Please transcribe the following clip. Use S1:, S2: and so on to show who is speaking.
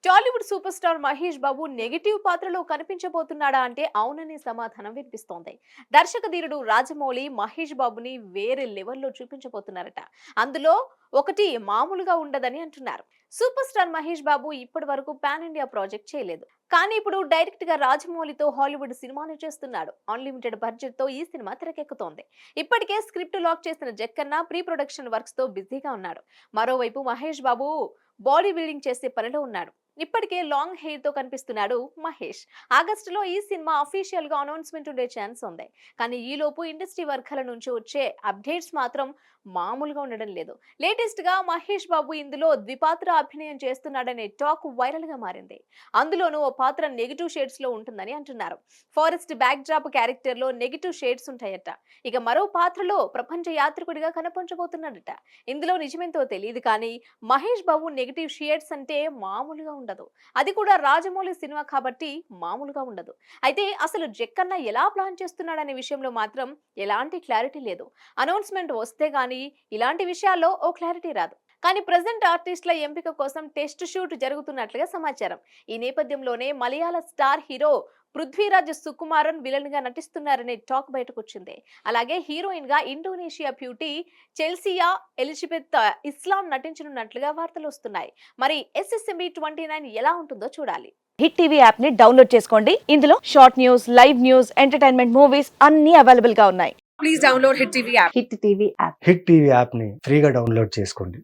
S1: Tollywood super star Mahesh Babu negative పాత్రలో కనిపించబోతున్నాడా అంటే అవుననే సమాధానం వినిపిస్తోంది. దర్శక ధీరుడు రాజమౌళి మహేష్ బాబుని వేరే లెవెల్లో చూపించబోతున్నారట. అందులో ఒకటి మామూలుగా ఉండదని అంటున్నారు. సూపర్ స్టార్ మహేష్ బాబు ఇప్పటి వరకు పాన్ ఇండియా ప్రాజెక్ట్ చేయలేదు. కానీ ఇప్పుడు డైరెక్ట్ గా రాజమౌళితో హాలీవుడ్ సినిమాను చేస్తున్నాడు. అన్లిమిటెడ్ బడ్జెట్ తో ఈ సినిమా తెరకెక్కుతోంది. ఇప్పటికే స్క్రిప్ట్ లాక్ చేసిన జక్కన్న ప్రీ ప్రొడక్షన్ వర్క్స్ తో బిజీగా ఉన్నాడు. మరోవైపు మహేష్ బాబు బాడీ బిల్డింగ్ చేసే పనిలో ఉన్నాడు. ఇప్పటికే లాంగ్ హెయిర్ తో కనిపిస్తున్నాడు మహేష్. ఆగస్టులో ఈ సినిమా అఫీషియల్ గా అనౌన్స్మెంట్ ఉండే ఛాన్స్ ఉంది. కానీ ఈలోపు ఇండస్ట్రీ వర్గాల నుంచి వచ్చే అప్డేట్స్ మాత్రం మామూలుగా ఉండడం లేదు. లేటెస్ట్ గా మహేష్ బాబు ఇందులో ద్విపాత్ర అభినయం చేస్తున్నాడనే టాక్ వైరల్ గా మారింది. అందులోనూ ఓ పాత్ర నెగిటివ్ షేడ్స్ లో ఉంటుందని అంటున్నారు. ఫారెస్ట్ బ్యాక్ డ్రాప్ క్యారెక్టర్ లో నెగిటివ్ షేడ్స్ ఉంటాయట. ఇక మరో పాత్రలో ప్రపంచ యాత్రికుడిగా కనిపించబోతున్నాడట. ఇందులో నిజమేంతో తెలియదు కానీ మహేష్ బాబు నెగిటివ్ షేడ్స్ అంటే మామూలుగా ఉండదు. అది కూడా రాజమౌళి సినిమా కాబట్టి మామూలుగా ఉండదు. అయితే అసలు జక్కన్న ఎలా ప్లాన్ చేస్తున్నాడనే విషయంలో మాత్రం ఎలాంటి క్లారిటీ లేదు. అనౌన్స్మెంట్ వస్తే గానీ ఇలాంటి విషయాల్లో ఓ క్లారిటీ రాదు. కానీ ప్రెజెంట్ ఆర్టిస్టుల ఎంపిక కోసం టెస్ట్ షూట్ జరుగుతున్నట్లుగా సమాచారం. ఈ నేపథ్యంలోనే మలయాళ star hero Prithviraj Sukumaran villain గా నటిస్తున్నారనే టాక్ బయటకొచ్చింది. అలాగే హీరోయిన్ గా Indonesia beauty Chelsea Elizabeth Islam నటించనున్నట్లుగా వార్తలు వస్తున్నాయి. మరి SSMB 29 ఎలా ఉంటుందో చూడాలి.
S2: హిట్ టీవీ యాప్ ని డౌన్లోడ్ చేసుకోండి. ఇందులో short news, live news, entertainment movies అన్ని అవైలబుల్ గా ఉన్నాయి.
S3: Please download Hit TV app.
S2: Hit TV app
S4: hit TV యాప్ని ఫ్రీగా డౌన్లోడ్ చేసుకోండి.